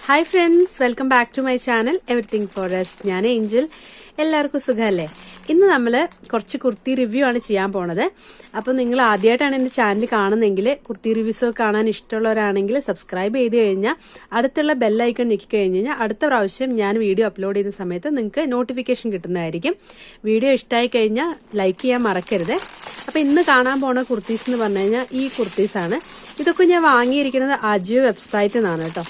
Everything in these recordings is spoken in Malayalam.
Hi friends, welcome back to my channel Everything for Us. ഞാൻ ഏഞ്ചൽ. എല്ലാവർക്കും സുഖമല്ലേ? ഇന്ന് നമ്മൾ കുറച്ച് കുർത്തി റിവ്യൂ ആണ് ചെയ്യാൻ പോണത്. അപ്പോൾ നിങ്ങൾ ആദ്യമായിട്ടാണ് എൻ്റെ ചാനൽ കാണുന്നതെങ്കിൽ കുർത്തി റിവ്യൂസ് ഒക്കെ കാണാൻ ഇഷ്ടമുള്ളവരാണെങ്കിൽ സബ്സ്ക്രൈബ് ചെയ്ത് കഴിഞ്ഞാൽ അടുത്തുള്ള ബെൽ ഐക്കൺ ഞെക്കി കഴിഞ്ഞാൽ അടുത്ത പ്രാവശ്യം ഞാൻ വീഡിയോ അപ്ലോഡ് ചെയ്യുന്ന സമയത്ത് നിങ്ങൾക്ക് നോട്ടിഫിക്കേഷൻ കിട്ടുന്നതായിരിക്കും. വീഡിയോ ഇഷ്ടമായി കഴിഞ്ഞാൽ ലൈക്ക് ചെയ്യാൻ മറക്കരുത്. അപ്പോൾ ഇന്ന് കാണാൻ പോണ കുർത്തീസ് എന്ന് പറഞ്ഞു കഴിഞ്ഞാൽ ഈ കുർത്തീസാണ്. ഇതൊക്കെ ഞാൻ വാങ്ങിയിരിക്കുന്നത് അജിയോ വെബ്സൈറ്റിൽ നിന്നാണ് കേട്ടോ.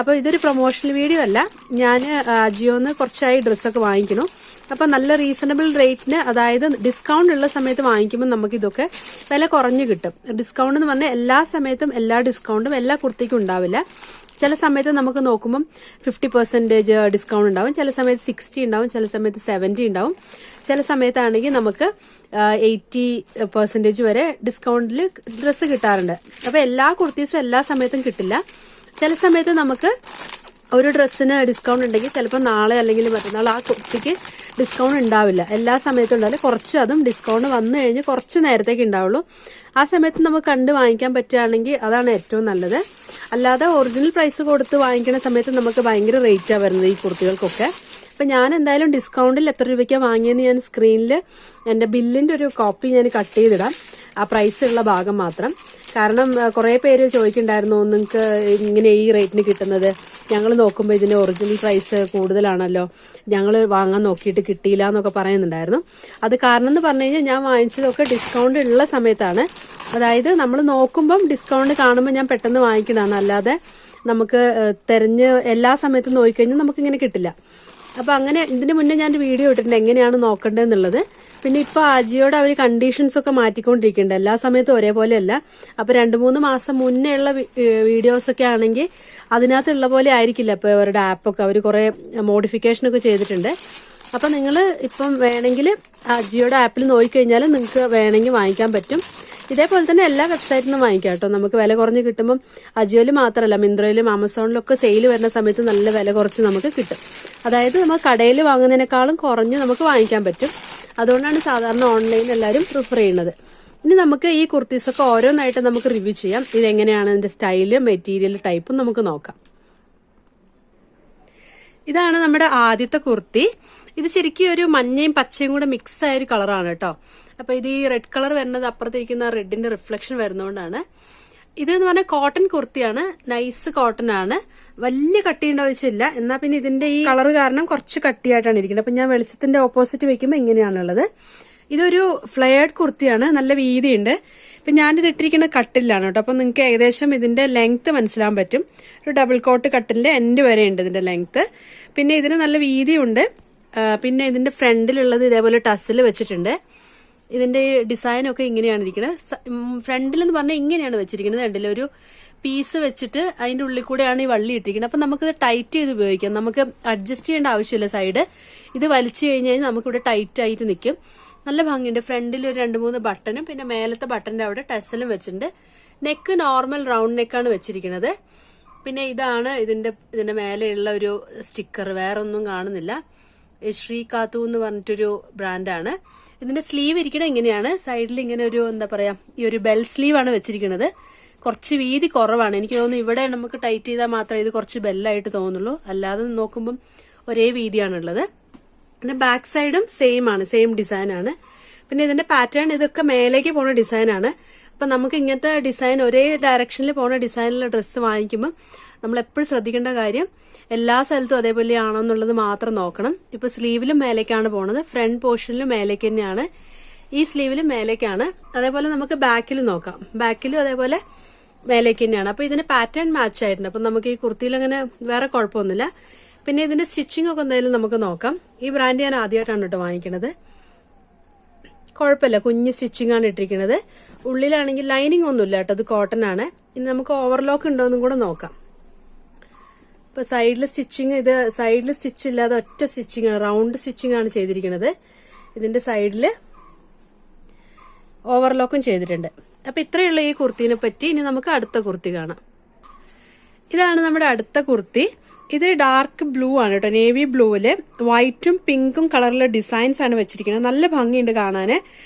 അപ്പോൾ ഇതൊരു പ്രൊമോഷണൽ വീഡിയോ അല്ല. ഞാൻ അജിയോന്ന് കുറച്ചായി ഡ്രസ്സൊക്കെ വാങ്ങിക്കണം. അപ്പോൾ നല്ല റീസണബിൾ റേറ്റിന്, അതായത് ഡിസ്കൗണ്ട് ഉള്ള സമയത്ത് വാങ്ങിക്കുമ്പോൾ നമുക്ക് ഇതൊക്കെ വില കുറഞ്ഞ് കിട്ടും. ഡിസ്കൗണ്ട് എന്ന് പറഞ്ഞാൽ എല്ലാ സമയത്തും എല്ലാ ഡിസ്കൗണ്ടും എല്ലാ കുർത്തിക്കും ഉണ്ടാവില്ല. ചില സമയത്ത് നമുക്ക് നോക്കുമ്പം 50% ഡിസ്കൗണ്ട് ഉണ്ടാവും, ചില സമയത്ത് 60 ഉണ്ടാവും, ചില സമയത്ത് 70 ഉണ്ടാവും, ചില സമയത്താണെങ്കിൽ നമുക്ക് 80% വരെ ഡിസ്കൗണ്ടിൽ ഡ്രസ്സ് കിട്ടാറുണ്ട്. അപ്പോൾ എല്ലാ കുർത്തീസും എല്ലാ സമയത്തും കിട്ടില്ല. ചില സമയത്ത് നമുക്ക് ഒരു ഡ്രസ്സിന് ഡിസ്കൗണ്ട് ഉണ്ടെങ്കിൽ ചിലപ്പോൾ നാളെ അല്ലെങ്കിൽ മറ്റന്നാൾ ആ കുർത്തിക്ക് ഡിസ്കൗണ്ട് ഉണ്ടാവില്ല. എല്ലാ സമയത്തും ഉണ്ടാവില്ല. കുറച്ച് അതും ഡിസ്കൗണ്ട് വന്നു കഴിഞ്ഞ് കുറച്ച് നേരത്തേക്ക് ഉണ്ടാവുള്ളൂ. ആ സമയത്ത് നമുക്ക് കണ്ട് വാങ്ങിക്കാൻ പറ്റുകയാണെങ്കിൽ അതാണ് ഏറ്റവും നല്ലത്. അല്ലാതെ ഒറിജിനൽ പ്രൈസ് കൊടുത്ത് വാങ്ങിക്കുന്ന സമയത്ത് നമുക്ക് ഭയങ്കര റേറ്റാണ് വരുന്നത് ഈ കുർത്തികൾക്കൊക്കെ. അപ്പം ഞാൻ എന്തായാലും ഡിസ്കൗണ്ടിൽ എത്ര രൂപയ്ക്കാണ് വാങ്ങിയെന്ന് ഞാൻ സ്ക്രീനിൽ എൻ്റെ ബില്ലിൻ്റെ ഒരു കോപ്പി ഞാൻ കട്ട് ചെയ്തിടാം, ആ പ്രൈസ് ഉള്ള ഭാഗം മാത്രം. കാരണം കുറേ പേര് ചോദിക്കുന്നുണ്ടായിരുന്നു, നിങ്ങൾക്ക് ഇങ്ങനെ ഈ റേറ്റിന് കിട്ടുന്നത്, ഞങ്ങൾ നോക്കുമ്പോൾ ഇതിൻ്റെ ഒറിജിനൽ പ്രൈസ് കൂടുതലാണല്ലോ, ഞങ്ങൾ വാങ്ങാൻ നോക്കിയിട്ട് കിട്ടിയില്ല എന്നൊക്കെ പറയുന്നുണ്ടായിരുന്നു. അത് കാരണം എന്ന് പറഞ്ഞു കഴിഞ്ഞാൽ ഞാൻ വാങ്ങിച്ചതൊക്കെ ഡിസ്കൗണ്ട് ഉള്ള സമയത്താണ്. അതായത് നമ്മൾ നോക്കുമ്പം ഡിസ്കൗണ്ട് കാണുമ്പോൾ ഞാൻ പെട്ടെന്ന് വാങ്ങിക്കുന്നതാണ്. അല്ലാതെ നമുക്ക് തിരഞ്ഞ് എല്ലാ സമയത്തും നോക്കിക്കഴിഞ്ഞാൽ നമുക്കിങ്ങനെ കിട്ടില്ല. അപ്പോൾ അങ്ങനെ ഇതിന് മുന്നേ ഞാൻ വീഡിയോ ഇട്ടിട്ടുണ്ട് എങ്ങനെയാണ് നോക്കേണ്ടതെന്നുള്ളത്. പിന്നെ ഇപ്പോൾ അജിയോടെ അവർ കണ്ടീഷൻസ് ഒക്കെ മാറ്റിക്കൊണ്ടിരിക്കുന്നുണ്ട്, എല്ലാ സമയത്തും ഒരേപോലെയല്ല. അപ്പോൾ 2-3 മാസം മുന്നേ ഉള്ള വീഡിയോസൊക്കെ ആണെങ്കിൽ അതിനകത്തുള്ള പോലെ ആയിരിക്കില്ല. ഇപ്പോൾ അവരുടെ ആപ്പൊക്കെ അവർ കുറേ മോഡിഫിക്കേഷനൊക്കെ ചെയ്തിട്ടുണ്ട്. അപ്പം നിങ്ങൾ ഇപ്പം വേണമെങ്കിൽ അജിയോടെ ആപ്പിൽ നോക്കിക്കഴിഞ്ഞാൽ നിങ്ങൾക്ക് വേണമെങ്കിൽ വാങ്ങിക്കാൻ പറ്റും. ഇതേപോലെ തന്നെ എല്ലാ വെബ്സൈറ്റിൽ നിന്നും വാങ്ങിക്കാം കേട്ടോ. നമുക്ക് വില കുറഞ്ഞ് കിട്ടുമ്പം അജിയോയിൽ മാത്രമല്ല, മിന്ത്രയിലും ആമസോണിലൊക്കെ സെയിൽ വരുന്ന സമയത്ത് നല്ല വില കുറച്ച് നമുക്ക് കിട്ടും. അതായത് നമ്മൾ കടയിൽ വാങ്ങുന്നതിനേക്കാളും കുറഞ്ഞ് നമുക്ക് വാങ്ങിക്കാൻ പറ്റും. അതുകൊണ്ടാണ് സാധാരണ ഓൺലൈൻ എല്ലാവരും പ്രിഫർ ചെയ്യുന്നത്. ഇനി നമുക്ക് ഈ കുർത്തീസൊക്കെ ഓരോന്നായിട്ട് നമുക്ക് റിവ്യൂ ചെയ്യാം. ഇതെങ്ങനെയാണ് ഇതിന്റെ സ്റ്റൈല്, മെറ്റീരിയൽ ടൈപ്പും നമുക്ക് നോക്കാം. ഇതാണ് നമ്മുടെ ആദ്യത്തെ കുർത്തി. ഇത് ശരിക്കും ഒരു മഞ്ഞയും പച്ചയും കൂടെ മിക്സ് ആയ ഒരു കളറാണ് കേട്ടോ. അപ്പൊ ഇത് ഈ റെഡ് കളർ വരുന്നത് അപ്പുറത്തിരിക്കുന്ന റെഡിന്റെ റിഫ്ലക്ഷൻ വരുന്നതുകൊണ്ടാണ്. ഇതെന്ന് പറഞ്ഞാൽ കോട്ടൺ കുർത്തിയാണ്, നൈസ് കോട്ടൺ ആണ്, വലിയ കട്ടി ഉണ്ടാവില്ല. എന്നാൽ പിന്നെ ഇതിന്റെ ഈ കളർ കാരണം കുറച്ച് കട്ടിയായിട്ടാണ് ഇരിക്കുന്നത്. അപ്പൊ ഞാൻ വെളിച്ചത്തിന്റെ ഓപ്പോസിറ്റ് വെക്കുമ്പോൾ ഇങ്ങനെയാണുള്ളത്. ഇതൊരു ഫ്ലെയർഡ് കുർത്തിയാണ്, നല്ല വീതിയുണ്ട്. ഇപ്പൊ ഞാനിത് ഇട്ടിരിക്കുന്നത് കട്ടിലാണ് കേട്ടോ. അപ്പൊ നിങ്ങൾക്ക് ഏകദേശം ഇതിന്റെ ലെങ്ത് മനസ്സിലാൻ പറ്റും. ഒരു ഡബിൾ കോട്ട് കട്ടിലിന്റെ എൻഡ് വരെ ഉണ്ട് ഇതിന്റെ ലെങ്ത്. പിന്നെ ഇതിന് നല്ല വീതിയുണ്ട്. പിന്നെ ഇതിന്റെ ഫ്രണ്ടിലുള്ളത് ഇതേപോലെ ടസിൽ വെച്ചിട്ടുണ്ട്. ഇതിന്റെ ഡിസൈൻ ഒക്കെ ഇങ്ങനെയാണ് ഇരിക്കുന്നത്. ഫ്രണ്ടിൽ എന്ന് പറഞ്ഞാൽ ഇങ്ങനെയാണ് വെച്ചിരിക്കുന്നത്. രണ്ടിൽ ഒരു പീസ് വെച്ചിട്ട് അതിന്റെ ഉള്ളിൽ കൂടെയാണ് ഈ വള്ളി ഇട്ടിരിക്കുന്നത്. അപ്പൊ നമുക്കിത് ടൈറ്റ് ചെയ്ത് ഉപയോഗിക്കാം. നമുക്ക് അഡ്ജസ്റ്റ് ചെയ്യേണ്ട ആവശ്യമില്ല. സൈഡ് ഇത് വലിച്ചു കഴിഞ്ഞാൽ നമുക്കിവിടെ ടൈറ്റ് ആയിട്ട് നിൽക്കും. നല്ല ഭംഗിയുണ്ട്. ഫ്രണ്ടിൽ ഒരു 2-3 ബട്ടണും പിന്നെ മേലത്തെ ബട്ടന്റെ അവിടെ ടസലും വെച്ചിട്ടുണ്ട്. നെക്ക് നോർമൽ റൗണ്ട് നെക്കാണ് വെച്ചിരിക്കുന്നത്. പിന്നെ ഇതാണ് ഇതിന്റെ മേലെയുള്ള ഒരു സ്റ്റിക്കർ, വേറെ ഒന്നും കാണുന്നില്ല. ശ്രീ കാത്തു എന്ന് പറഞ്ഞിട്ടൊരു ബ്രാൻഡാണ്. ഇതിന്റെ സ്ലീവ് ഇരിക്കണത് ഇങ്ങനെയാണ്. സൈഡിൽ ഇങ്ങനെ ഒരു എന്താ പറയാ, ഈ ഒരു ബെൽ സ്ലീവ് ആണ് വെച്ചിരിക്കുന്നത്. കുറച്ച് വീതി കുറവാണ്. എനിക്ക് തോന്നുന്നു ഇവിടെ നമുക്ക് ടൈറ്റ് ചെയ്താൽ മാത്രമേ ഇത് കുറച്ച് ബെല്ലായിട്ട് തോന്നുള്ളൂ. അല്ലാതെ നോക്കുമ്പം ഒരേ വീതിയാണുള്ളത്. പിന്നെ ബാക്ക് സൈഡും സെയിം ആണ്, സെയിം ഡിസൈൻ ആണ്. പിന്നെ ഇതിന്റെ പാറ്റേൺ ഇതൊക്കെ മേലേക്ക് പോണ ഡിസൈനാണ്. അപ്പൊ നമുക്ക് ഇങ്ങനത്തെ ഡിസൈൻ ഒരേ ഡയറക്ഷനിൽ പോണ ഡിസൈനിലുള്ള ഡ്രസ്സ് വാങ്ങിക്കുമ്പോൾ നമ്മൾ എപ്പോഴും ശ്രദ്ധിക്കേണ്ട കാര്യം എല്ലാ സ്ഥലത്തും അതേപോലെ ആണെന്നുള്ളത് മാത്രം നോക്കണം. ഇപ്പൊ സ്ലീവിലും മേലേക്കാണ് പോണത്, ഫ്രണ്ട് പോർഷനിലും മേലേക്ക് തന്നെയാണ്, ഈ സ്ലീവിലും മേലേക്കാണ്. അതേപോലെ നമുക്ക് ബാക്കിലും നോക്കാം, ബാക്കിലും അതേപോലെ മേലേക്ക് തന്നെയാണ്. അപ്പൊ ഇതിന്റെ പാറ്റേൺ മാച്ച് ആയിട്ടുണ്ട്. അപ്പൊ നമുക്ക് ഈ കുർത്തിയിൽ അങ്ങനെ വേറെ കുഴപ്പമൊന്നുമില്ല. പിന്നെ ഇതിന്റെ സ്റ്റിച്ചിങ് ഒക്കെ എന്തായാലും നമുക്ക് നോക്കാം. ഈ ബ്രാൻഡ് ഞാൻ ആദ്യമായിട്ടാണ് കേട്ടോ വാങ്ങിക്കണത്. കുഴപ്പമില്ല, കുഞ്ഞ് സ്റ്റിച്ചിങ് ആണ് ഇട്ടിരിക്കുന്നത്. ഉള്ളിലാണെങ്കിൽ ലൈനിങ് ഒന്നുമില്ല കേട്ടോ, അത് കോട്ടൺ ആണ്. ഇനി നമുക്ക് ഓവർലോക്ക് ഉണ്ടോയെന്നും കൂടെ നോക്കാം. ഇപ്പൊ സൈഡിൽ സ്റ്റിച്ചിങ്, ഇത് സൈഡിൽ സ്റ്റിച്ച് ഇല്ലാതെ ഒറ്റ സ്റ്റിച്ചിങ് ആണ്, റൗണ്ട് സ്റ്റിച്ചിങ് ആണ് ചെയ്തിരിക്കുന്നത്. ഇതിന്റെ സൈഡില് ഓവർലോക്കും ചെയ്തിട്ടുണ്ട്. അപ്പൊ ഇത്രയുള്ള ഈ കുർത്തിനെ പറ്റി. ഇനി നമുക്ക് അടുത്ത കുർത്തി കാണാം. ഇതാണ് നമ്മുടെ അടുത്ത കുർത്തി. ഇത് ഡാർക്ക് ബ്ലൂ ആണ് കേട്ടോ, നേവി ബ്ലൂവില് വൈറ്റും പിങ്കും കളറിലെ ഡിസൈൻസ് ആണ് വെച്ചിരിക്കുന്നത്. നല്ല ഭംഗിയുണ്ട് കാണാന്,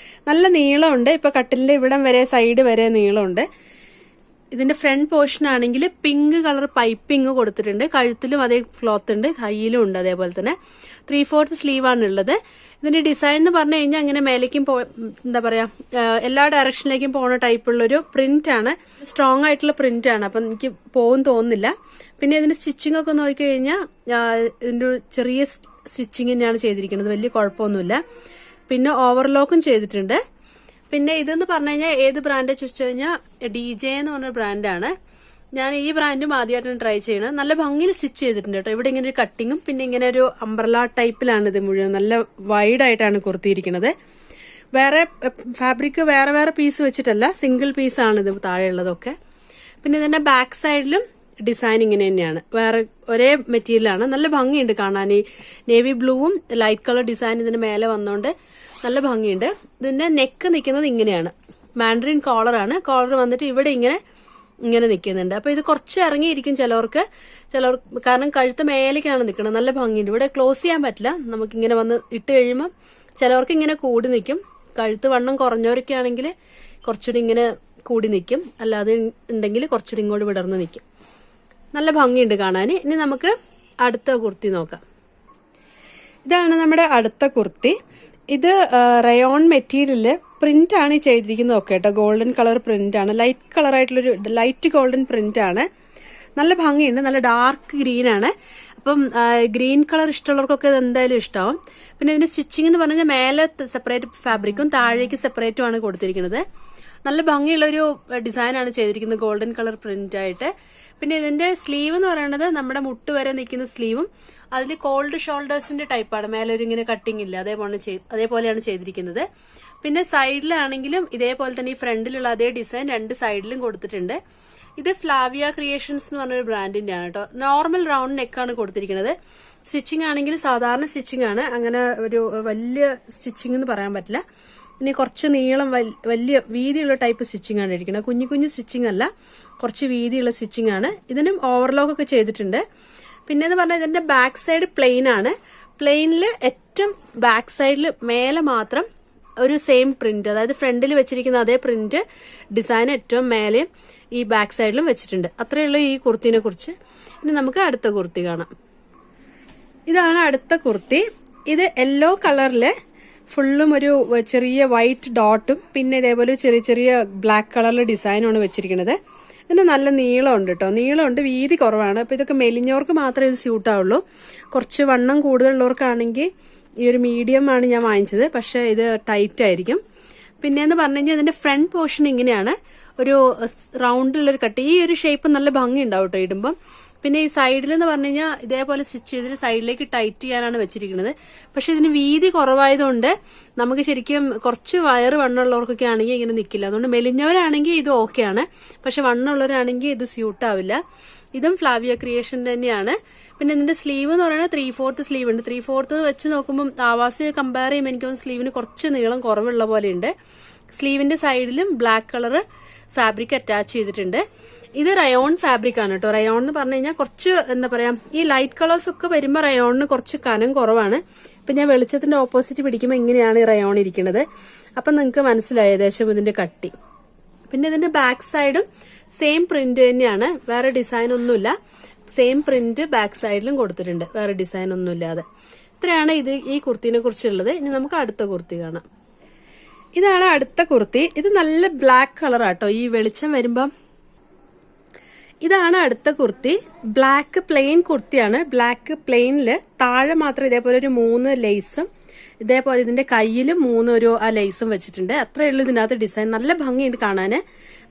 നല്ല നീളമുണ്ട്. ഇപ്പൊ കട്ടിലിന്റെ ഇവിടം വരെ സൈഡ് വരെ നീളമുണ്ട്. ഇതിന്റെ ഫ്രണ്ട് പോർഷൻ ആണെങ്കിൽ പിങ്ക് കളർ പൈപ്പിംഗ് കൊടുത്തിട്ടുണ്ട്. കഴുത്തിലും അതേ ക്ലോത്ത് ഉണ്ട്, കയ്യിലും ഉണ്ട്. അതേപോലെ തന്നെ 3/4 സ്ലീവ് ആണ് ഉള്ളത്. ഇതിന്റെ ഡിസൈൻ എന്ന് പറഞ്ഞു കഴിഞ്ഞാൽ അങ്ങനെ മേലേക്കും എന്താ പറയാ എല്ലാ ഡയറക്ഷനിലേക്കും പോകുന്ന ടൈപ്പുള്ളൊരു പ്രിന്റ് ആണ്. സ്ട്രോങ് ആയിട്ടുള്ള പ്രിന്റ് ആണ്. അപ്പം എനിക്ക് പോകും തോന്നുന്നില്ല. പിന്നെ ഇതിന്റെ സ്റ്റിച്ചിങ് ഒക്കെ നോക്കിക്കഴിഞ്ഞാൽ ഇതിന്റെ ചെറിയ സ്റ്റിച്ചിങ് തന്നെയാണ് ചെയ്തിരിക്കുന്നത്, വലിയ കുഴപ്പമൊന്നുമില്ല. പിന്നെ ഓവർലോക്കും ചെയ്തിട്ടുണ്ട്. പിന്നെ ഇതെന്ന് പറഞ്ഞു കഴിഞ്ഞാൽ ഏത് ബ്രാൻഡ് ചോദിച്ചു കഴിഞ്ഞാൽ DJ എന്ന് പറഞ്ഞ ബ്രാൻഡാണ്. ഞാൻ ഈ ബ്രാൻഡും ആദ്യമായിട്ടാണ് ട്രൈ ചെയ്യണത്. നല്ല ഭംഗിയിൽ സ്റ്റിച്ച് ചെയ്തിട്ടുണ്ട് കേട്ടോ. ഇവിടെ ഇങ്ങനെ ഒരു കട്ടിങ്ങും പിന്നെ ഇങ്ങനെ ഒരു അംബ്രല ടൈപ്പിലാണ് ഇത് മുഴുവൻ. നല്ല വൈഡ് ആയിട്ടാണ് കുർത്തിയിരിക്കുന്നത്. വേറെ ഫാബ്രിക് വേറെ പീസ് വെച്ചിട്ടല്ല, സിംഗിൾ പീസാണ് ഇത് താഴെയുള്ളതൊക്കെ. പിന്നെ ഇതിന്റെ ബാക്ക് സൈഡിലും ഡിസൈൻ ഇങ്ങനെ തന്നെയാണ്, വേറെ ഒരേ മെറ്റീരിയലാണ്. നല്ല ഭംഗിയുണ്ട് കാണാൻ. ഈ നേവി ബ്ലൂവും ലൈറ്റ് കളർ ഡിസൈൻ ഇതിന്റെ മേലെ വന്നോണ്ട് നല്ല ഭംഗിയുണ്ട്. ഇതിന്റെ നെക്ക് നിൽക്കുന്നത് ഇങ്ങനെയാണ്, മാൻഡറിൻ കോളറാണ്. കോളർ വന്നിട്ട് ഇവിടെ ഇങ്ങനെ നിൽക്കുന്നുണ്ട്. അപ്പൊ ഇത് കുറച്ച് ഇറങ്ങിയിരിക്കും ചിലവർക്ക്, കാരണം കഴുത്ത് മേലേക്കാണ് നിൽക്കുന്നത്. നല്ല ഭംഗിയുണ്ട്. ഇവിടെ ക്ലോസ് ചെയ്യാൻ പറ്റില്ല, നമുക്ക് ഇങ്ങനെ വന്ന് ഇട്ട് കഴിയുമ്പോൾ ചിലവർക്ക് ഇങ്ങനെ കൂടി നിൽക്കും. കഴുത്ത് വണ്ണം കുറഞ്ഞവരൊക്കെ ആണെങ്കിൽ കുറച്ചുകൂടി ഇങ്ങനെ കൂടി നിൽക്കും, അല്ലാതെ ഉണ്ടെങ്കിൽ കുറച്ചുകൂടി ഇങ്ങോട്ട് വിടർന്ന് നിൽക്കും. നല്ല ഭംഗിയുണ്ട് കാണാൻ. ഇനി നമുക്ക് അടുത്ത കുർത്തി നോക്കാം. ഇതാണ് നമ്മുടെ അടുത്ത കുർത്തി. ഇത് റയോൺ മെറ്റീരിയല് പ്രിന്റ് ആണ് ചെയ്തിരിക്കുന്നത് ഒക്കെ കേട്ടോ. ഗോൾഡൻ കളർ പ്രിന്റ് ആണ്, ലൈറ്റ് കളർ ആയിട്ടുള്ളൊരു ലൈറ്റ് ഗോൾഡൻ പ്രിന്റ് ആണ്. നല്ല ഭംഗിയുണ്ട്, നല്ല ഡാർക്ക് ഗ്രീൻ ആണ്. അപ്പം ഗ്രീൻ കളർ ഇഷ്ടമുള്ളവർക്കൊക്കെ ഇത് എന്തായാലും ഇഷ്ടമാവും. പിന്നെ ഇതിന്റെ സ്റ്റിച്ചിങ് എന്ന് പറഞ്ഞാൽ മേലെ സെപ്പറേറ്റ് ഫാബ്രിക്കും താഴേക്ക് സെപ്പറേറ്റും ആണ് കൊടുത്തിരിക്കുന്നത്. നല്ല ഭംഗിയുള്ളൊരു ഡിസൈനാണ് ചെയ്തിരിക്കുന്നത്, ഗോൾഡൻ കളർ പ്രിന്റ് ആയിട്ട്. പിന്നെ ഇതിന്റെ സ്ലീവ് എന്ന് പറയുന്നത് നമ്മുടെ മുട്ട് വരെ നിൽക്കുന്ന സ്ലീവും അതിൽ കോൾഡ് ഷോൾഡേഴ്സിന്റെ ടൈപ്പാണ്. മേലൊരു ഇങ്ങനെ കട്ടിങ് ഇല്ല, അതേപോലെയാണ് ചെയ്തിരിക്കുന്നത്. പിന്നെ സൈഡിലാണെങ്കിലും ഇതേപോലെ തന്നെ ഈ ഫ്രണ്ടിലുള്ള അതേ ഡിസൈൻ രണ്ട് സൈഡിലും കൊടുത്തിട്ടുണ്ട്. ഇത് ഫ്ലാവിയ ക്രിയേഷൻസ് എന്ന് പറഞ്ഞൊരു ബ്രാൻഡിന്റെ ആണ് കേട്ടോ. നോർമൽ റൗണ്ട് നെക്കാണ് കൊടുത്തിരിക്കുന്നത്. സ്റ്റിച്ചിങ് ആണെങ്കിൽ സാധാരണ സ്റ്റിച്ചിങ് ആണ്, അങ്ങനെ ഒരു വലിയ സ്റ്റിച്ചിങ് എന്ന് പറയാൻ പറ്റില്ല. ഇനി കുറച്ച് നീളം വലിയ വീതിയുള്ള ടൈപ്പ് സ്റ്റിച്ചിങ് ആണ് ഇരിക്കുന്നത്. കുഞ്ഞു സ്റ്റിച്ചിങ് അല്ല, കുറച്ച് വീതിയുള്ള സ്റ്റിച്ചിങ് ആണ്. ഇതിനും ഓവർലോക്ക് ഒക്കെ ചെയ്തിട്ടുണ്ട്. പിന്നെ എന്ന് പറഞ്ഞാൽ ഇതിന്റെ ബാക്ക് സൈഡ് പ്ലെയിൻ ആണ്. പ്ലെയിനില് ഏറ്റവും ബാക്ക് സൈഡിൽ മേലെ മാത്രം ഒരു സെയിം പ്രിന്റ്, അതായത് ഫ്രണ്ടിൽ വെച്ചിരിക്കുന്ന അതേ പ്രിന്റ് ഡിസൈൻ ഏറ്റവും മേലെയും ഈ ബാക്ക് സൈഡിലും വെച്ചിട്ടുണ്ട്. അത്രയേ ഉള്ളൂ ഈ കുർത്തിനെ കുറിച്ച്. ഇനി നമുക്ക് അടുത്ത കുർത്തി കാണാം. ഇതാണ് അടുത്ത കുർത്തി. ഇത് യെല്ലോ കളറില് ഫുള്ളും ഒരു ചെറിയ വൈറ്റ് ഡോട്ടും പിന്നെ ഇതേപോലെ ചെറിയ ബ്ലാക്ക് കളറിലെ ഡിസൈനാണ് വെച്ചിരിക്കുന്നത്. ഇതിന് നല്ല നീളമുണ്ട് കേട്ടോ, നീളമുണ്ട്, വീതി കുറവാണ്. അപ്പൊ ഇതൊക്കെ മെലിഞ്ഞവർക്ക് മാത്രമേ ഇത് സ്യൂട്ട് ആവുള്ളൂ. കുറച്ച് വണ്ണം കൂടുതലുള്ളവർക്കാണെങ്കിൽ ഈ ഒരു മീഡിയം ആണ് ഞാൻ വാങ്ങിച്ചത്, പക്ഷെ ഇത് ടൈറ്റ് ആയിരിക്കും. പിന്നെന്ന് പറഞ്ഞു കഴിഞ്ഞാൽ ഇതിന്റെ ഫ്രണ്ട് പോർഷൻ ഇങ്ങനെയാണ്, ഒരു റൗണ്ടിലുള്ളൊരു കട്ട്. ഈ ഒരു ഷേപ്പ് നല്ല ഭംഗി ഉണ്ടാവും കേട്ടോ ഇടുമ്പം. പിന്നെ ഈ സൈഡിൽ എന്ന് പറഞ്ഞു കഴിഞ്ഞാൽ ഇതേപോലെ സ്റ്റിച്ച് ചെയ്തിട്ട് സൈഡിലേക്ക് ടൈറ്റ് ചെയ്യാനാണ് വെച്ചിരിക്കുന്നത്. പക്ഷെ ഇതിന് വീതി കുറവായതുകൊണ്ട് നമുക്ക് ശരിക്കും കുറച്ച് വയറ് വണ്ണമുള്ളവർക്കൊക്കെ ആണെങ്കിൽ ഇങ്ങനെ നിൽക്കില്ല. അതുകൊണ്ട് മെലിഞ്ഞവരാണെങ്കിൽ ഇത് ഓക്കെയാണ്, പക്ഷെ വണ്ണമുള്ളവരാണെങ്കിൽ ഇത് സ്യൂട്ട് ആവില്ല. ഇതും ഫ്ലാവിയ ക്രിയേഷൻ തന്നെയാണ്. പിന്നെ ഇതിന്റെ സ്ലീവ് എന്ന് പറയുന്നത് 3/4 സ്ലീവ് ഉണ്ട്. 3/4 വെച്ച് നോക്കുമ്പോൾ ആവാസ് കമ്പയർ ചെയ്യുമ്പോൾ എനിക്ക് സ്ലീവിന് കുറച്ച് നീളം കുറവുള്ള പോലെ ഉണ്ട്. സ്ലീവിന്റെ സൈഡിലും ബ്ലാക്ക് കളർ ഫാബ്രിക് അറ്റാച്ച് ചെയ്തിട്ടുണ്ട്. ഇത് റയോൺ ഫാബ്രിക് ആണ് കേട്ടോ. റയോൺ എന്ന് പറഞ്ഞു കഴിഞ്ഞാൽ കുറച്ച് എന്താ പറയാ, ഈ ലൈറ്റ് കളേഴ്സ് ഒക്കെ വരുമ്പോൾ റയോണിന് കുറച്ച് കനം കുറവാണ്. ഇപ്പൊ ഞാൻ വെളിച്ചത്തിന്റെ ഓപ്പോസിറ്റ് പിടിക്കുമ്പോൾ ഇങ്ങനെയാണ് ഈ റയോൺ ഇരിക്കുന്നത്. അപ്പൊ നിങ്ങൾക്ക് മനസ്സിലായി ഏകദേശം ഇതിന്റെ കട്ടി. പിന്നെ ഇതിന്റെ ബാക്ക് സൈഡും സെയിം പ്രിന്റ് തന്നെയാണ്, വേറെ ഡിസൈൻ ഒന്നുമില്ല. സെയിം പ്രിന്റ് ബാക്ക് സൈഡിലും കൊടുത്തിട്ടുണ്ട്, വേറെ ഡിസൈൻ ഒന്നും ഇല്ലാതെ. ഇത്രയാണ് ഇത് ഈ കുർത്തിനെ കുറിച്ചുള്ളത്. ഇനി നമുക്ക് അടുത്ത കുർത്തി കാണാം. ഇതാണ് അടുത്ത കുർത്തി. ഇത് നല്ല ബ്ലാക്ക് കളറാട്ടോ ഈ വെളിച്ചം വരുമ്പം. ഇതാണ് അടുത്ത കുർത്തി. ബ്ലാക്ക് പ്ലെയിൻ കുർത്തിയാണ്. ബ്ലാക്ക് പ്ലെയിനില് താഴെ മാത്രം ഇതേപോലെ ഒരു 3 ലേസും ഇതേപോലെ ഇതിന്റെ കയ്യിലും 3 ആ ലേസും വെച്ചിട്ടുണ്ട്. അത്രയേ ഉള്ളൂ ഇതിനകത്ത് ഡിസൈൻ. നല്ല ഭംഗിയുണ്ട് കാണാന്.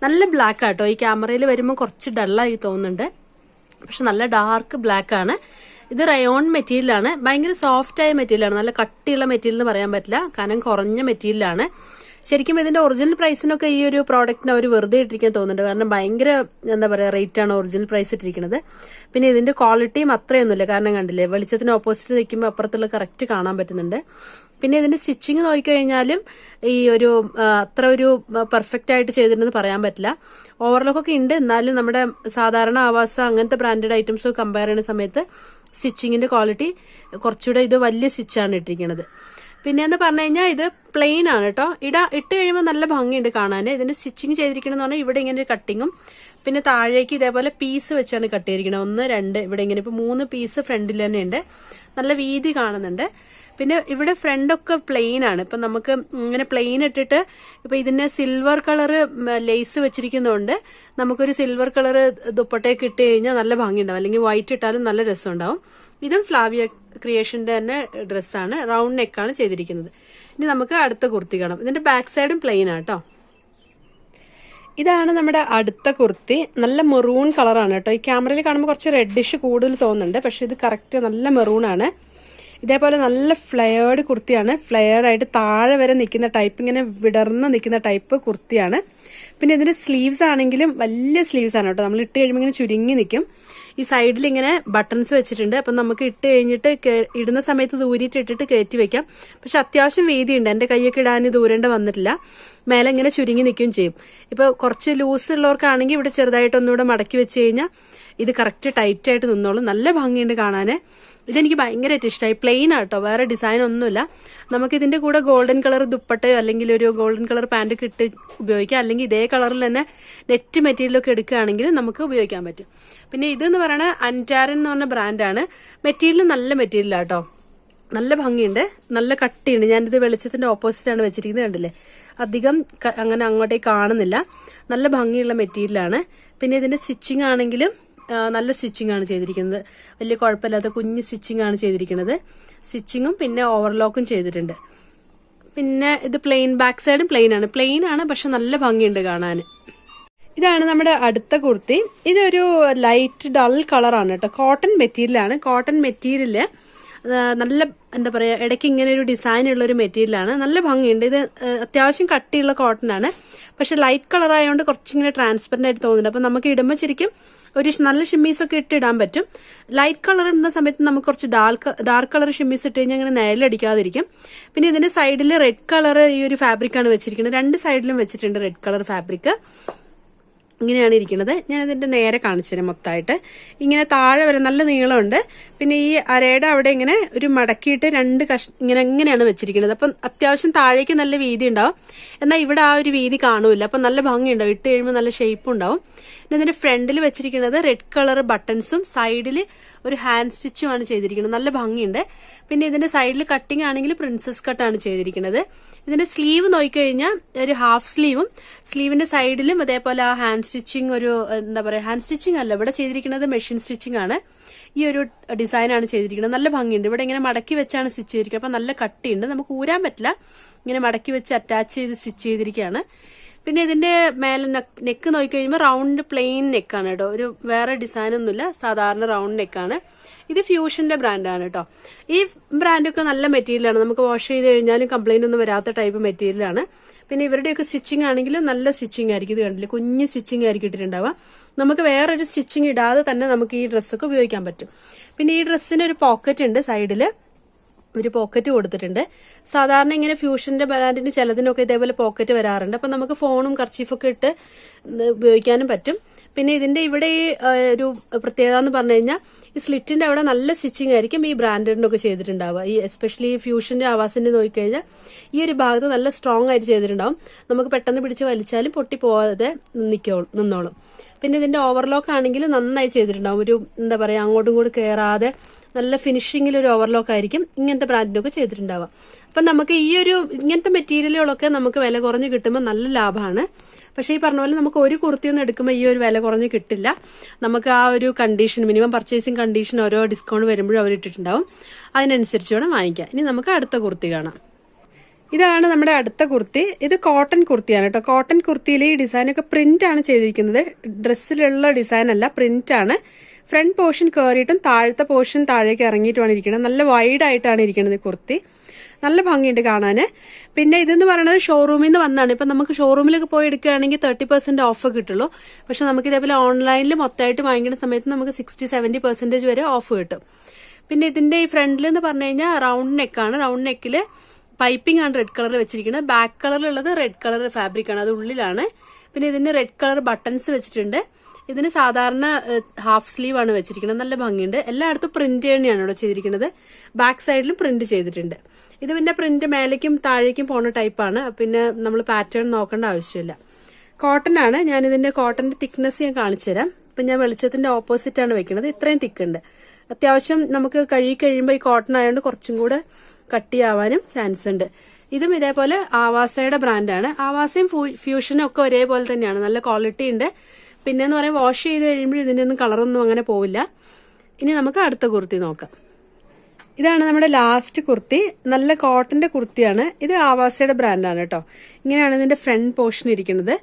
നല്ല ബ്ലാക്ക് ആട്ടോ. ഈ ക്യാമറയിൽ വരുമ്പോൾ കുറച്ച് ഡള്ളായി തോന്നുന്നുണ്ട്, പക്ഷെ നല്ല ഡാർക്ക് ബ്ലാക്ക് ആണ്. ഇത് റയോൺ മെറ്റീരിയലാണ്. ഭയങ്കര സോഫ്റ്റ് ആയ മെറ്റീരിയലാണ്. നല്ല കട്ടിയുള്ള മെറ്റീരിയൽ എന്ന് പറയാൻ പറ്റില്ല, കനം കുറഞ്ഞ മെറ്റീരിയലാണ്. ശരിക്കും ഇതിന്റെ ഒറിജിനൽ പ്രൈസിനൊക്കെ ഈ ഒരു പ്രോഡക്റ്റിന് അവർ വെറുതെ ഇട്ടിരിക്കാൻ തോന്നുന്നുണ്ട്, കാരണം ഭയങ്കര എന്താ പറയാ റേറ്റ് ആണ് ഒറിജിനൽ പ്രൈസ് ഇട്ടിരിക്കുന്നത്. പിന്നെ ഇതിന്റെ ക്വാളിറ്റിയും അത്രയൊന്നുമില്ല, കാരണം കണ്ടില്ലേ വെളിച്ചത്തിന് ഓപ്പോസിറ്റ് നിൽക്കുമ്പോൾ അപ്പുറത്തുള്ള കറക്റ്റ് കാണാൻ പറ്റുന്നുണ്ട്. പിന്നെ ഇതിന്റെ സ്റ്റിച്ചിങ് നോക്കിക്കഴിഞ്ഞാലും ഈ ഒരു അത്ര ഒരു പെർഫെക്റ്റ് ആയിട്ട് ചെയ്തിട്ടുണ്ടെന്ന് പറയാൻ പറ്റില്ല. ഓവർലോക്കൊക്കെ ഉണ്ട്, എന്നാലും നമ്മുടെ സാധാരണ ആവാസ അങ്ങനത്തെ ബ്രാൻഡഡ് ഐറ്റംസ് കമ്പയർ ചെയ്യുന്ന സമയത്ത് സ്റ്റിച്ചിങ്ങിന്റെ ക്വാളിറ്റി കുറച്ചുകൂടെ ഇത് വലിയ സ്റ്റിച്ചാണ് ഇട്ടിരിക്കുന്നത്. പിന്നെ എന്ന് പറഞ്ഞു കഴിഞ്ഞാൽ ഇത് പ്ലെയിൻ ആണ് കേട്ടോ. ഇട്ട് കഴിയുമ്പോൾ നല്ല ഭംഗിയുണ്ട് കാണാൻ. ഇതിന്റെ സ്റ്റിച്ചിങ് ചെയ്തിരിക്കണമെന്ന് പറഞ്ഞാൽ ഇവിടെ ഇങ്ങനെ ഒരു കട്ടിങ്ങും പിന്നെ താഴേക്ക് ഇതേപോലെ പീസ് വെച്ചാണ് കട്ട് ചെയ്തിരിക്കുന്നത്. 1, 2 ഇവിടെ ഇങ്ങനെ ഇപ്പൊ 3 പീസ് ഫ്രണ്ടിൽ തന്നെ ഉണ്ട്. നല്ല വീതി കാണുന്നുണ്ട്. പിന്നെ ഇവിടെ ഫ്രണ്ടൊക്കെ പ്ലെയിൻ ആണ്. ഇപ്പൊ നമുക്ക് ഇങ്ങനെ പ്ലെയിൻ ഇട്ടിട്ട് ഇപ്പൊ ഇതിന് സിൽവർ കളർ ലേസ് വെച്ചിരിക്കുന്നതുകൊണ്ട് നമുക്കൊരു സിൽവർ കളർ ദുപ്പട്ടയൊക്കെ ഇട്ട് കഴിഞ്ഞാൽ നല്ല ഭംഗിയുണ്ടാവും. അല്ലെങ്കിൽ വൈറ്റ് ഇട്ടാലും നല്ല രസം ഉണ്ടാവും. ഇതും ഫ്ലാവിയ ക്രിയേഷന്റെ തന്നെ ഡ്രസ്സാണ്. റൗണ്ട് നെക്കാണ് ചെയ്തിരിക്കുന്നത്. ഇനി നമുക്ക് അടുത്ത കുർത്തി കാണാം. ഇതിന്റെ ബാക്ക് സൈഡും പ്ലെയിൻ ആട്ടോ. ഇതാണ് നമ്മുടെ അടുത്ത കുർത്തി. നല്ല മെറൂൺ കളറാണ് കേട്ടോ. ഈ ക്യാമറയിൽ കാണുമ്പോൾ കുറച്ച് റെഡിഷ് കൂടുതൽ തോന്നുന്നുണ്ട്, പക്ഷെ ഇത് കറക്റ്റ് നല്ല മെറൂൺ ആണ്. ഇതേപോലെ നല്ല ഫ്ലെയർഡ് കുർത്തിയാണ്. ഫ്ലെയർ ആയിട്ട് താഴെ വരെ നിൽക്കുന്ന ടൈപ്പ്, ഇങ്ങനെ വിടർന്ന് നിൽക്കുന്ന ടൈപ്പ് കുർത്തിയാണ്. പിന്നെ ഇതിന്റെ സ്ലീവ്സ് ആണെങ്കിലും വലിയ സ്ലീവ്സ് ആണ് കേട്ടോ. നമ്മൾ ഇട്ട് കഴിയുമ്പോൾ ഇങ്ങനെ ചുരുങ്ങി നിൽക്കും. ഈ സൈഡിൽ ഇങ്ങനെ ബട്ടൺസ് വെച്ചിട്ടുണ്ട്. അപ്പം നമുക്ക് ഇട്ട് കഴിഞ്ഞിട്ട് ഇടുന്ന സമയത്ത് ദൂരിയിട്ട് ഇട്ടിട്ട് കയറ്റി വെക്കാം. പക്ഷെ അത്യാവശ്യം വീതിയുണ്ട്. എന്റെ കൈയൊക്കെ ഇടാൻ ദൂരേണ്ട വന്നിട്ടില്ല. മേലെ ഇങ്ങനെ ചുരുങ്ങി നിൽക്കുകയും ചെയ്യും. ഇപ്പൊ കുറച്ച് ലൂസ് ഉള്ളവർക്കാണെങ്കിൽ ഇവിടെ ചെറുതായിട്ടൊന്നുകൂടെ മടക്കി വെച്ച് കഴിഞ്ഞാൽ ഇത് കറക്റ്റ് ടൈറ്റ് ആയിട്ട് നിന്നോളും. നല്ല ഭംഗിയുണ്ട് കാണാന്. ഇതെനിക്ക് ഭയങ്കരമായിട്ട് ഇഷ്ടമായി. പ്ലെയിൻ ആട്ടോ, വേറെ ഡിസൈൻ ഒന്നുമില്ല. നമുക്ക് ഇതിന്റെ കൂടെ ഗോൾഡൻ കളർ ദുപ്പട്ടയോ അല്ലെങ്കിൽ ഒരു ഗോൾഡൻ കളർ പാന്റ് ഒക്കെ ഇട്ട് ഉപയോഗിക്കാം. അല്ലെങ്കിൽ ഇതേ കളറിൽ തന്നെ നെറ്റ് മെറ്റീരിയലൊക്കെ എടുക്കുകയാണെങ്കിൽ നമുക്ക് ഉപയോഗിക്കാൻ പറ്റും. പിന്നെ ഇതെന്ന് പറയുന്നത് അൻറ്റാരൻ എന്ന് പറഞ്ഞ ബ്രാൻഡാണ്. മെറ്റീരിയൽ നല്ല മെറ്റീരിയലാട്ടോ. നല്ല ഭംഗിയുണ്ട്, നല്ല കട്ടിയുണ്ട്. ഞാനിത് വെളിച്ചത്തിന്റെ ഓപ്പോസിറ്റ് ആണ് വെച്ചിരിക്കുന്നത്, കണ്ടില്ലേ? അധികം അങ്ങനെ അങ്ങോട്ടേക്ക് കാണുന്നില്ല. നല്ല ഭംഗിയുള്ള മെറ്റീരിയലാണ്. പിന്നെ ഇതിന്റെ സ്റ്റിച്ചിങ് ആണെങ്കിലും നല്ല സ്റ്റിച്ചിങ് ആണ് ചെയ്തിരിക്കുന്നത്. വലിയ കുഴപ്പമില്ലാത്ത കുഞ്ഞ് സ്റ്റിച്ചിങ് ആണ് ചെയ്തിരിക്കുന്നത്. സ്റ്റിച്ചിങ്ങും പിന്നെ ഓവർലോക്കും ചെയ്തിട്ടുണ്ട്. പിന്നെ ഇത് പ്ലെയിൻ, ബാക്ക് സൈഡും പ്ലെയിൻ ആണ് പക്ഷെ നല്ല ഭംഗിയുണ്ട് കാണാൻ. ഇതാണ് നമ്മുടെ അടുത്ത കുർത്തി. ഇതൊരു ലൈറ്റ് ഡൾ കളറാണ് കേട്ടോ. കോട്ടൺ മെറ്റീരിയലാണ്. കോട്ടൺ മെറ്റീരിയല് നല്ല എന്താ പറയാ, ഇടയ്ക്ക് ഇങ്ങനെ ഒരു ഡിസൈൻ ഉള്ള ഒരു മെറ്റീരിയലാണ്. നല്ല ഭംഗിയുണ്ട്. ഇത് അത്യാവശ്യം കട്ടിയുള്ള കോട്ടൺ ആണ്. പക്ഷെ ലൈറ്റ് കളർ ആയതുകൊണ്ട് കുറച്ചിങ്ങനെ ട്രാൻസ്പെറന്റ് ആയിട്ട് തോന്നുന്നുണ്ട്. അപ്പൊ നമുക്ക് ഇടുമ്പോൾ ശരിക്കും ഒരു നല്ല ഷിമ്മീസ് ഒക്കെ ഇട്ട് ഇടാൻ പറ്റും. ലൈറ്റ് കളർ ഇടുന്ന സമയത്ത് നമുക്ക് കുറച്ച് ഡാർക്ക് കളർ ഷിമ്മീസ് ഇട്ട് കഴിഞ്ഞാൽ അങ്ങനെ നിഴലടിക്കാതിരിക്കും. പിന്നെ ഇതിന്റെ സൈഡിൽ റെഡ് കളർ ഈ ഒരു ഫാബ്രിക് ആണ് വെച്ചിരിക്കുന്നത്. 2 സൈഡിലും വെച്ചിട്ടുണ്ട് റെഡ് കളർ ഫാബ്രിക്. ഇങ്ങനെയാണ് ഇരിക്കുന്നത്. ഞാൻ ഇതിന്റെ നേരെ കാണിച്ചു തരാം. മൊത്തമായിട്ട് ഇങ്ങനെ താഴെ വരെ നല്ല നീളമുണ്ട്. പിന്നെ ഈ അരയുടെ അവിടെ ഇങ്ങനെ ഒരു മടക്കിയിട്ട് 2 ഇങ്ങനെയാണ് വെച്ചിരിക്കുന്നത്. അപ്പം അത്യാവശ്യം താഴേക്ക് നല്ല വീതി ഉണ്ടാവും. എന്നാൽ ഇവിടെ ആ ഒരു വീതി കാണൂല. അപ്പം നല്ല ഭംഗിയുണ്ടാവും. ഇട്ട് കഴിയുമ്പോൾ നല്ല ഷേപ്പ് ഉണ്ടാവും. പിന്നെ ഇതിന്റെ ഫ്രണ്ടിൽ വെച്ചിരിക്കുന്നത് റെഡ് കളർ ബട്ടൺസും സൈഡിൽ ഒരു ഹാൻഡ് സ്റ്റിച്ചും ആണ് ചെയ്തിരിക്കുന്നത്. നല്ല ഭംഗിയുണ്ട്. പിന്നെ ഇതിന്റെ സൈഡിൽ കട്ടിങ് ആണെങ്കിൽ പ്രിൻസസ് കട്ടാണ് ചെയ്തിരിക്കുന്നത്. ഇതിന്റെ സ്ലീവ് നോക്കിക്കഴിഞ്ഞാൽ ഒരു ഹാഫ് സ്ലീവും സ്ലീവിന്റെ സൈഡിലും അതേപോലെ ആ ഹാൻഡ് സ്റ്റിച്ചിങ്, ഒരു എന്താ പറയാ, ഹാൻഡ് സ്റ്റിച്ചിങ് അല്ല ഇവിടെ ചെയ്തിരിക്കുന്നത്, മെഷീൻ സ്റ്റിച്ചിങ് ആണ്. ഈ ഒരു ഡിസൈനാണ് ചെയ്തിരിക്കുന്നത്. നല്ല ഭംഗിയുണ്ട്. ഇവിടെ ഇങ്ങനെ മടക്കി വെച്ചാണ് സ്റ്റിച്ച് ചെയ്തിരിക്കുന്നത്. അപ്പൊ നല്ല കട്ടിയുണ്ട്. നമുക്ക് ഊരാൻ പറ്റില്ല. ഇങ്ങനെ മടക്കി വെച്ച് അറ്റാച്ച് ചെയ്ത് സ്റ്റിച്ച് ചെയ്തിരിക്കുകയാണ്. പിന്നെ ഇതിന്റെ മേലെ നെക്ക് നോക്കിക്കഴിയുമ്പോൾ റൗണ്ട് പ്ലെയിൻ നെക്കാണ് കേട്ടോ. ഒരു വേറെ ഡിസൈൻ ഒന്നുമില്ല, സാധാരണ റൗണ്ട് നെക്കാണ്. ഇത് ഫ്യൂഷന്റെ ബ്രാൻഡാണ് കേട്ടോ. ഈ ബ്രാൻഡൊക്കെ നല്ല മെറ്റീരിയലാണ്. നമുക്ക് വാഷ് ചെയ്ത് കഴിഞ്ഞാലും കംപ്ലൈന്റ് ഒന്നും വരാത്ത ടൈപ്പ് മെറ്റീരിയലാണ്. പിന്നെ ഇവരുടെയൊക്കെ സ്റ്റിച്ചിങ് ആണെങ്കിലും നല്ല സ്റ്റിച്ചിങ് ആയിരിക്കും. ഇത് കണ്ടില്ലേ, കുഞ്ഞ് സ്റ്റിച്ചിങ് ആയിരിക്കും ഇട്ടിട്ടുണ്ടാവുക. നമുക്ക് വേറൊരു സ്റ്റിച്ചിങ് ഇടാതെ തന്നെ നമുക്ക് ഈ ഡ്രസ്സൊക്കെ ഉപയോഗിക്കാൻ പറ്റും. പിന്നെ ഈ ഡ്രസ്സിന് ഒരു പോക്കറ്റ് ഉണ്ട്. സൈഡില് ഒരു പോക്കറ്റ് കൊടുത്തിട്ടുണ്ട്. സാധാരണ ഇങ്ങനെ ഫ്യൂഷന്റെ ബ്രാൻഡിന് ചിലതിനൊക്കെ ഇതേപോലെ പോക്കറ്റ് വരാറുണ്ട്. അപ്പൊ നമുക്ക് ഫോണും കർച്ചീഫൊക്കെ ഇട്ട് ഉപയോഗിക്കാനും പറ്റും. പിന്നെ ഇതിന്റെ ഇവിടെ ഒരു പ്രത്യേകത എന്ന് പറഞ്ഞു കഴിഞ്ഞാൽ ഈ സ്ലിറ്റിന്റെ അവിടെ നല്ല സ്റ്റിച്ചിങ് ആയിരിക്കും ഈ ബ്രാൻഡിന്റെ ഒക്കെ ചെയ്തിട്ടുണ്ടാവുക. ഈ എസ്പെഷ്യലി ഫ്യൂഷന്റെ ആവാസിന്റെ നോക്കിക്കഴിഞ്ഞാൽ ഈ ഒരു ഭാഗത്ത് നല്ല സ്ട്രോങ് ആയിട്ട് ചെയ്തിട്ടുണ്ടാവും. നമുക്ക് പെട്ടെന്ന് പിടിച്ച് വലിച്ചാലും പൊട്ടി പോവാതെ നിന്നോളും. പിന്നെ ഇതിന്റെ ഓവർലോക്ക് ആണെങ്കിൽ നന്നായി ചെയ്തിട്ടുണ്ടാവും. ഒരു എന്താ പറയാ, അങ്ങോട്ടും ഇങ്ങോട്ടും കയറാതെ നല്ല ഫിനിഷിങ്ങിൽ ഒരു ഓവർലോക്ക് ആയിരിക്കും ഇങ്ങനത്തെ ബ്രാൻഡിനൊക്കെ ചെയ്തിട്ടുണ്ടാവുക. അപ്പം നമുക്ക് ഈ ഒരു ഇങ്ങനത്തെ മെറ്റീരിയലുകളൊക്കെ നമുക്ക് വില കുറഞ്ഞ് കിട്ടുമ്പോൾ നല്ല ലാഭമാണ്. പക്ഷേ ഈ പറഞ്ഞ പോലെ നമുക്ക് ഒരു കുർത്തിയൊന്നും എടുക്കുമ്പോൾ ഈ ഒരു വില കുറഞ്ഞ് കിട്ടില്ല. നമുക്ക് ആ ഒരു കണ്ടീഷൻ, മിനിമം പർച്ചേസിങ് കണ്ടീഷൻ ഓരോ ഡിസ്കൗണ്ട് വരുമ്പോഴും അവർ ഇട്ടിട്ടുണ്ടാവും. അതിനനുസരിച്ച് വേണം വാങ്ങിക്കാം. ഇനി നമുക്ക് അടുത്ത കുർത്തി കാണാം. ഇതാണ് നമ്മുടെ അടുത്ത കുർത്തി. ഇത് കോട്ടൺ കുർത്തിയാണ് കേട്ടോ. കോട്ടൺ കുർത്തിയിൽ ഈ ഡിസൈനൊക്കെ പ്രിന്റ് ആണ് ചെയ്തിരിക്കുന്നത്. ഡ്രസ്സിലുള്ള ഡിസൈൻ അല്ല, പ്രിന്റ് ആണ്. ഫ്രണ്ട് പോർഷൻ കയറിയിട്ടും താഴത്തെ പോർഷൻ താഴേക്ക് ഇറങ്ങിയിട്ടുമാണ് ഇരിക്കുന്നത്. നല്ല വൈഡ് ആയിട്ടാണ് ഇരിക്കുന്നത് കുർത്തി. നല്ല ഭംഗിയുണ്ട് കാണാന്. പിന്നെ ഇതെന്ന് പറയുന്നത് ഷോറൂമിൽ നിന്ന് വന്നാണ്. ഇപ്പൊ നമുക്ക് ഷോറൂമിലൊക്കെ പോയി എടുക്കുകയാണെങ്കിൽ 30% ഓഫ് കിട്ടുള്ളൂ. പക്ഷെ നമുക്ക് ഇതേപോലെ ഓൺലൈനിൽ മൊത്തമായിട്ട് വാങ്ങിക്കുന്ന സമയത്ത് നമുക്ക് 60-70% വരെ ഓഫ് കിട്ടും. പിന്നെ ഇതിന്റെ ഈ ഫ്രണ്ടിൽ എന്ന് പറഞ്ഞു കഴിഞ്ഞാൽ റൗണ്ട് നെക്കാണ്. റൗണ്ട് നെക്കില് പൈപ്പിംഗ് ആണ് റെഡ് കളർ വെച്ചിരിക്കുന്നത്. ബാക്ക് കളറിലുള്ളത് റെഡ് കളർ ഫാബ്രിക് ആണ്, അത് ഉള്ളിലാണ്. പിന്നെ ഇതിന് റെഡ് കളർ ബട്ടൺസ് വെച്ചിട്ടുണ്ട്. ഇതിന് സാധാരണ ഹാഫ് സ്ലീവ് ആണ് വെച്ചിരിക്കുന്നത്. നല്ല ഭംഗിയുണ്ട്. എല്ലായിടത്തും പ്രിന്റ് തന്നെയാണ് ഇവിടെ ചെയ്തിരിക്കുന്നത്. ബാക്ക് സൈഡിലും പ്രിന്റ് ചെയ്തിട്ടുണ്ട്. ഇത് പിന്നെ പ്രിന്റ് മേലേക്കും താഴേക്കും പോണ ടൈപ്പാണ്. പിന്നെ നമ്മൾ പാറ്റേൺ നോക്കേണ്ട ആവശ്യമില്ല. കോട്ടൺ ആണ്. ഞാനിതിന്റെ കോട്ടന്റെ തിക്നെസ് ഞാൻ കാണിച്ചു തരാം. ഇപ്പൊ ഞാൻ വെളിച്ചത്തിന്റെ ഓപ്പോസിറ്റ് ആണ് വെക്കുന്നത്. ഇത്രയും തിക്കുണ്ട്. അത്യാവശ്യം നമുക്ക് കഴുകി കഴിയുമ്പോൾ ഈ കോട്ടൺ ആയതുകൊണ്ട് കുറച്ചും കൂടെ കട്ടിയാവാനും ചാൻസ് ഉണ്ട്. ഇതും ഇതേപോലെ ആവാസയുടെ ബ്രാൻഡാണ്. ആവാസയും ഫ്യൂഷനും ഒക്കെ ഒരേപോലെ തന്നെയാണ്. നല്ല ക്വാളിറ്റി ഉണ്ട്. പിന്നെന്ന് പറയാൻ വാഷ് ചെയ്ത് കഴിയുമ്പോൾ ഇതിന്റെ ഒന്നും കളറൊന്നും അങ്ങനെ പോവില്ല. ഇനി നമുക്ക് അടുത്ത കുർത്തി നോക്കാം. ഇതാണ് നമ്മുടെ ലാസ്റ്റ് കുർത്തി. നല്ല കോട്ടന്റെ കുർത്തിയാണ്. ഇത് ആവാസയുടെ ബ്രാൻഡാണ് കേട്ടോ. ഇങ്ങനെയാണ് ഇതിന്റെ ഫ്രണ്ട് പോർഷൻ ഇരിക്കുന്നത്.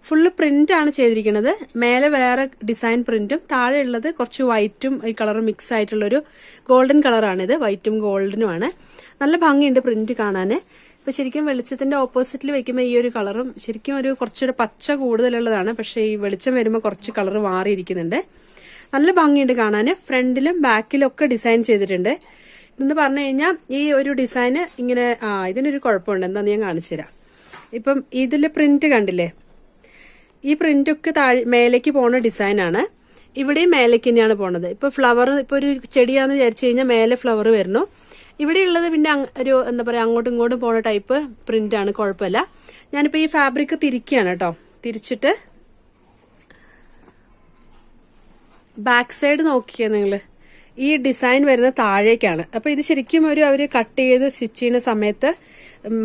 ഫുള്ള് പ്രിന്റ് ആണ് ചെയ്തിരിക്കുന്നത്. മേലെ വേറെ ഡിസൈൻ പ്രിന്റും താഴെ ഉള്ളത് കുറച്ച് വൈറ്റും ഈ കളറും മിക്സ് ആയിട്ടുള്ളൊരു ഗോൾഡൻ കളറാണിത്. വൈറ്റും ഗോൾഡനും ആണ്. നല്ല ഭംഗിയുണ്ട് പ്രിന്റ് കാണാൻ. ഇപ്പൊ ശരിക്കും വെളിച്ചത്തിന്റെ ഓപ്പോസിറ്റിൽ വെക്കുമ്പോൾ ഈ ഒരു കളറും ശരിക്കും ഒരു കുറച്ചുകൂടെ പച്ച കൂടുതലുള്ളതാണ്. പക്ഷെ ഈ വെളിച്ചം വരുമ്പോൾ കുറച്ച് കളർ മാറിയിരിക്കുന്നുണ്ട്. നല്ല ഭംഗിയുണ്ട് കാണാൻ. ഫ്രണ്ടിലും ബാക്കിലും ഒക്കെ ഡിസൈൻ ചെയ്തിട്ടുണ്ട്. എന്ന് പറഞ്ഞു കഴിഞ്ഞാൽ ഈ ഒരു ഡിസൈന് ഇങ്ങനെ ഇതിനൊരു കുഴപ്പമുണ്ട്. എന്താന്ന് ഞാൻ കാണിച്ചു തരാം. ഇപ്പം ഇതില് പ്രിന്റ് കണ്ടില്ലേ? ഈ പ്രിന്റൊക്കെ മേലേക്ക് പോണ ഡിസൈനാണ്. ഇവിടെയും മേലേക്ക് തന്നെയാണ് പോണത്. ഇപ്പൊ ഫ്ലവർ ഇപ്പൊ ഒരു ചെടിയാന്ന് വിചാരിച്ചു കഴിഞ്ഞാൽ മേലെ ഫ്ലവർ വരുന്നു. ഇവിടെ ഉള്ളത് പിന്നെ ഒരു എന്താ പറയാ അങ്ങോട്ടും ഇങ്ങോട്ടും പോണ ടൈപ്പ് പ്രിന്റ് ആണ്. കുഴപ്പമില്ല. ഞാനിപ്പോ ഈ ഫാബ്രിക് തിരിക്കുകയാണ് കേട്ടോ. തിരിച്ചിട്ട് ബാക്ക് സൈഡ് നോക്കിയാ നിങ്ങള്, ഈ ഡിസൈൻ വരുന്ന താഴേക്കാണ്. അപ്പൊ ഇത് ശരിക്കും അവര് കട്ട് ചെയ്ത് സ്റ്റിച്ച് ചെയ്യുന്ന സമയത്ത്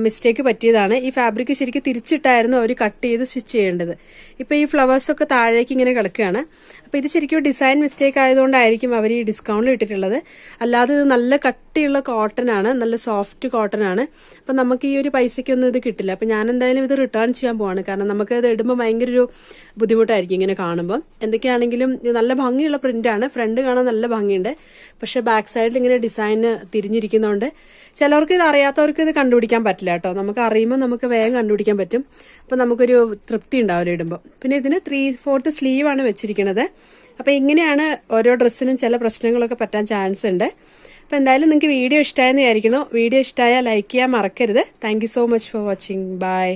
മിസ്റ്റേക്ക് പറ്റിയതാണ്. ഈ ഫാബ്രിക് ശരിക്കും തിരിച്ചിട്ടായിരുന്നു അവർ കട്ട് ചെയ്ത് സ്റ്റിച്ച് ചെയ്യേണ്ടത്. ഇപ്പൊ ഈ ഫ്ലവേഴ്സ് ഒക്കെ താഴേക്ക് ഇങ്ങനെ കിടക്കുകയാണ്. അപ്പൊ ഇത് ശരിക്കും ഡിസൈൻ മിസ്റ്റേക്ക് ആയതുകൊണ്ടായിരിക്കും അവർ ഈ ഡിസ്കൗണ്ടിൽ ഇട്ടിട്ടുള്ളത്. അല്ലാതെ ഇത് നല്ല കട്ടിയുള്ള കോട്ടൺ ആണ്. നല്ല സോഫ്റ്റ് കോട്ടൺ ആണ്. അപ്പൊ നമുക്ക് ഈ ഒരു പൈസയ്ക്കൊന്നും ഇത് കിട്ടില്ല. അപ്പൊ ഞാൻ എന്തായാലും ഇത് റിട്ടേൺ ചെയ്യാൻ പോവാണ്. കാരണം നമുക്ക് ഇത് ഇടുമ്പോൾ ഭയങ്കര ഒരു ബുദ്ധിമുട്ടായിരിക്കും ഇങ്ങനെ കാണുമ്പോൾ. എന്തൊക്കെയാണെങ്കിലും ഇത് നല്ല ഭംഗിയുള്ള പ്രിന്റ് ആണ്. ഫ്രണ്ട് കാണാൻ നല്ല ഭംഗിയുണ്ട്. പക്ഷെ ബാക്ക് സൈഡിൽ ഇങ്ങനെ ഡിസൈൻ തിരിഞ്ഞിരിക്കുന്നതുകൊണ്ട് ചിലവർക്ക് ഇത് അറിയാത്തവർക്ക് ഇത് കണ്ടുപിടിക്കാൻ പറ്റില്ല കേട്ടോ. നമുക്ക് അറിയുമ്പോൾ നമുക്ക് വേഗം കണ്ടുപിടിക്കാൻ പറ്റും. അപ്പൊ നമുക്കൊരു തൃപ്തി ഉണ്ടാവില്ല ഇടുമ്പോൾ. പിന്നെ ഇതിന് 3/4 സ്ലീവ് ആണ് വെച്ചിരിക്കുന്നത്. അപ്പൊ ഇങ്ങനെയാണ് ഓരോ ഡ്രസ്സിനും ചില പ്രശ്നങ്ങളൊക്കെ പറ്റാൻ ചാൻസ് ഉണ്ട്. അപ്പൊ എന്തായാലും നിങ്ങൾക്ക് വീഡിയോ ഇഷ്ടമായെന്ന് വിചാരിക്കുന്നു. വീഡിയോ ഇഷ്ടമായാൽ ലൈക്ക് ചെയ്യാൻ മറക്കരുത്. Thank you so much for watching. By.